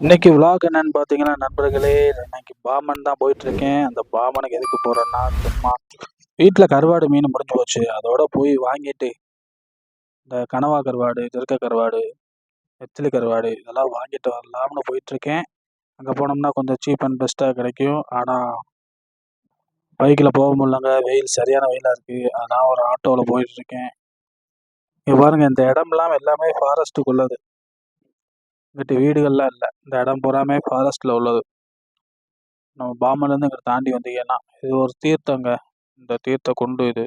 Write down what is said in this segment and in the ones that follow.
இன்னைக்கு விலாக் என்னன்னு பார்த்தீங்கன்னா நண்பர்களே, இன்னைக்கு பாமன் தான் போயிட்டுருக்கேன். அந்த பாமனுக்கு எதுக்கு போறேன்னா, சும்மா வீட்ல கருவாடு மீன் முடிஞ்சு போச்சு. அதோட போய் வாங்கிட்டு, இந்த கனவா கருவாடு, திருக்க கருவாடு, நெத்திலி கருவாடு இதெல்லாம் வாங்கிட்டு வரலாம்னு போயிட்டுருக்கேன். அங்க போனோம்னா கொஞ்சம் சீப் அண்ட் பெஸ்ட்டா கிடைக்கும். ஆனா, பைக்ல போக முடியலங்க. வெயில் சரியான வெயிலா இருக்கு. அதான் ஒரு ஆட்டோல போயிட்டுருக்கேன். இங்க பாருங்க இந்த இடம்லாம் எல்லாமே ஃபாரஸ்ட்டுக்குள்ளது. இங்கிட்டு வீடுகள்லாம் இல்ல. இந்த இடம் பூராமே ஃபாரஸ்ட்ல உள்ளது. நம்ம பாம்பன்லேருந்து இங்கிட்டு தாண்டி வந்தீங்கன்னா, இது ஒரு தீர்த்தங்க. இந்த தீர்த்த குண்டு இது.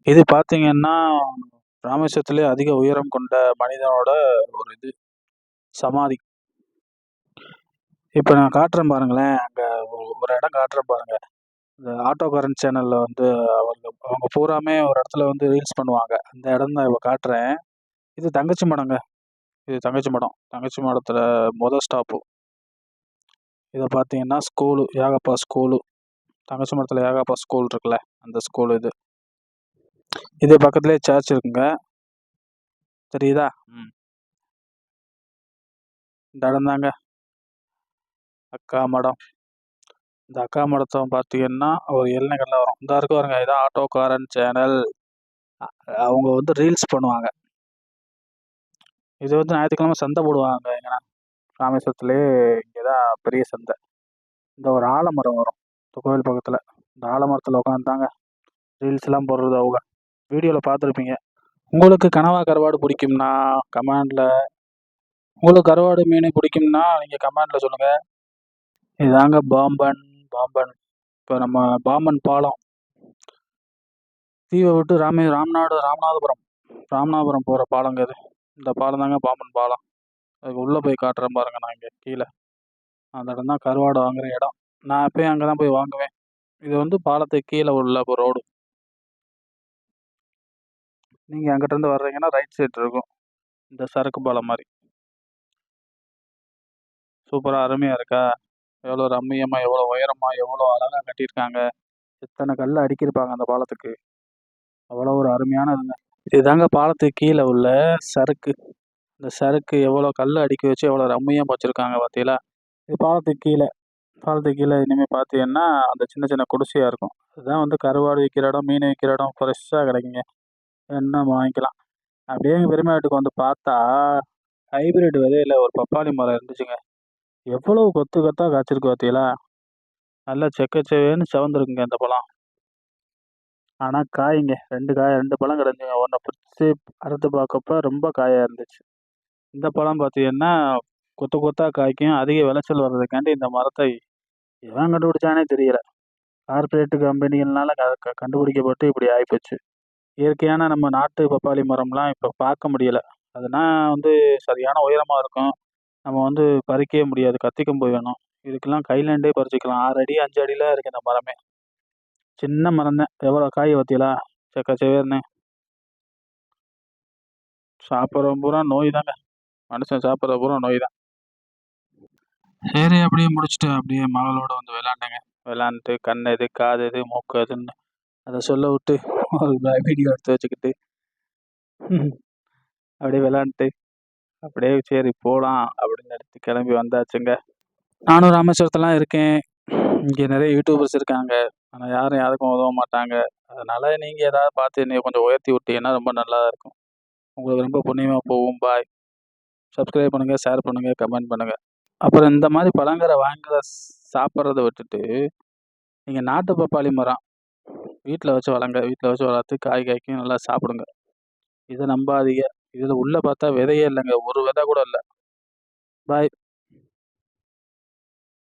இது பார்த்தீங்கன்னா, ராமேஸ்வரத்திலே அதிக உயரம் கொண்ட மனிதனோட ஒரு இது சமாதி. இப்ப நான் காட்டுறேன் பாருங்களேன். அங்க ஒரு இடம் காட்டுறேன் பாருங்க. இந்த ஆட்டோகாரன் சேனல்ல வந்து அவங்க பூராமே ஒரு இடத்துல வந்து ரீல்ஸ் பண்ணுவாங்க. அந்த இடம் தான் இப்ப காட்டுறேன். இது தங்கச்சி மடங்க. இது தங்கச்சி மடம். தங்கச்சி மடத்துல ஸ்டாப்பு. இத பார்த்தீங்கன்னா ஸ்கூலு, ஏகப்பா ஸ்கூலு. தங்கச்சி மடத்துல ஏகப்பா ஸ்கூல் இருக்குல்ல, அந்த ஸ்கூல் இது. இது பக்கத்துலயே சர்ச் இருக்குங்க. தெரியுதா? இந்த இடம் தாங்க அக்கா மடம். இந்த அக்கா மடத்த பார்த்தீங்கன்னா, ஒரு இளைஞர்கள்லாம் வரும். இந்தா இருக்கு பாருங்க, இதான் ஆட்டோகாரன் சேனல். அவங்க வந்து ரீல்ஸ் பண்ணுவாங்க. இது வந்து ஞாயித்துக்கிழமை சந்தை போடுவாங்க எங்கன்னா, ராமேஸ்வரத்திலேயே இங்கே தான் பெரிய சந்தை. இந்த ஒரு ஆலமரம் வரும், இந்த கோவில் பக்கத்துல. இந்த ஆலமரத்துல உட்காந்துதாங்க ரீல்ஸ்லாம் போடுறது அவங்க. வீடியோல பார்த்துருப்பீங்க. உங்களுக்கு கனவா கருவாடு பிடிக்கும்னா கமெண்ட்ல, உங்களுக்கு கருவாடு மீன் பிடிக்கும்னா நீங்க கமெண்ட்ல சொல்லுங்க. இதாங்க பாம்பன். பாம்பன் இப்போ நம்ம பாம்பன் பாலம் தீவை விட்டு ராமநாதபுரம் போகிற பாலங்க இது. இந்த பாலம் தாங்க பாம்பன் பாலம். அதுக்கு உள்ளே போய் காட்டுறேன் பாருங்க. நான் இங்கே கீழே அந்த இடம் தான் கருவாடு வாங்குற இடம். நான் எப்பயும் அங்கே தான் போய் வாங்குவேன். இது வந்து பாலத்துக்கு கீழே உள்ள ரோடு. நீங்கள் அங்கிட்டிருந்து வர்றீங்கன்னா ரைட் சைடு இருக்கும், இந்த சரக்கு பாலம் மாதிரி. சூப்பராக அருமையாக இருக்கா? எவ்வளோ ரம்மியமாக, எவ்வளோ உயரமாக, எவ்வளோ அழகாக கட்டியிருக்காங்க. எத்தனை கல் அடுக்கியிருப்பாங்க அந்த பாலத்துக்கு. அவ்வளோ ஒரு அருமையான இதுங்க. இதுதாங்க பாலத்துக்கு கீழே உள்ள சறுக்கு. இந்த சறுக்கு எவ்வளோ கல் அடுக்கி வச்சு எவ்வளோ ரம்மியாக வச்சுருக்காங்க பார்த்தீங்களா? இது பாலத்துக்கு கீழே இனிமேல் பார்த்தீங்கன்னா அந்த சின்ன சின்ன குடிசையாக இருக்கும். அதுதான் வந்து கருவாடு விற்கிற இடம், மீன் விற்கிற இடம். ஃப்ரெஷ்ஷாக கிடைக்குங்க. என்ன வாங்கிக்கலாம். அப்படியே எங்கள் பெரியம்மா வீட்டுக்கு வந்து பார்த்தா, ஹைபிரிட் விதையில ஒரு பப்பாளி மரம் இருந்துச்சுங்க. எவ்வளோ கொத்து கொத்தாக காய்ச்சிருக்கு பார்த்தீங்களா? நல்லா செக்கச்செவேன்னு செவந்திருக்குங்க இந்த பழம். ஆனால் காய்ங்க 2 பழம் கிடந்துங்க. ஒன்றை பிடிச்சி அறுத்து பார்க்கப்ப ரொம்ப காயாக இருந்துச்சு. இந்த பழம் பார்த்தீங்கன்னா கொத்து கொத்தாக காய்க்கும். அதிக விளைச்சல் வர்றதுக்காண்டி இந்த மரத்தை எவன் கண்டுபிடிச்சானே தெரியல. கார்ப்பரேட் கம்பெனிகள்னால கண்டுபிடிக்கப்பட்டு இப்படி ஆகிப்போச்சு. இயற்கையான நம்ம நாட்டு பப்பாளி மரம்லாம் இப்போ பார்க்க முடியல. அதெல்லாம் வந்து சரியான உயரமாக இருக்கும். நம்ம வந்து பறிக்கவே முடியாது. கத்திக்கொம்பு வேணும். இதுக்கெல்லாம் கையிலேருந்தே பறிச்சுக்கலாம். 6 அடி 5 அடியில் இருக்குது இந்த மரமே. சின்ன மரம் தான். எவ்வளோ காய் பார்த்தீங்களா? செக்கச்செவேர்னு. சாப்பிட்றவன் பூரா நோய் தாங்க. மனுஷன் சாப்பிட்றது பூரா நோய் தான். சரி, அப்படியே முடிச்சுட்டு அப்படியே மகளோட வந்து விளாண்டேங்க. விளாண்டுட்டு கண் எது, காது எது, மூக்கு எதுன்னு அதை சொல்ல விட்டு ஒரு வீடியோ எடுத்து வச்சுக்கிட்டு அப்படியே விளாண்டுட்டு அப்படியே சரி போகலாம் அப்படின்னு எடுத்து கிளம்பி வந்தாச்சுங்க. நானும் ராமேஸ்வரத்துலாம் இருக்கேன். இங்கே நிறைய யூடியூபர்ஸ் இருக்காங்க. ஆனால் யாரும் யாருக்கும் உதவ மாட்டாங்க. அதனால் நீங்கள் ஏதாவது பார்த்து என்னைய கொஞ்சம் உயர்த்தி விட்டீங்கன்னா ரொம்ப நல்லா இருக்கும். உங்களுக்கு ரொம்ப புண்ணியமாக போகும். பாய். சப்ஸ்கிரைப் பண்ணுங்கள், ஷேர் பண்ணுங்கள், கமெண்ட் பண்ணுங்கள். அப்புறம் இந்த மாதிரி பழங்களை சாப்பிட்றத விட்டுட்டு நீங்கள் நாட்டு பப்பாளி மரம் வீட்டில் வச்சு வளங்க. வீட்டில் வச்சு வளர்த்து காய் காய்க்கும், நல்லா சாப்பிடுங்க. இதை நம்பாதீங்க. இதில் உள்ளே பார்த்தா விதையே இல்லைங்க. ஒரு விதை கூட இல்லை. பாய்.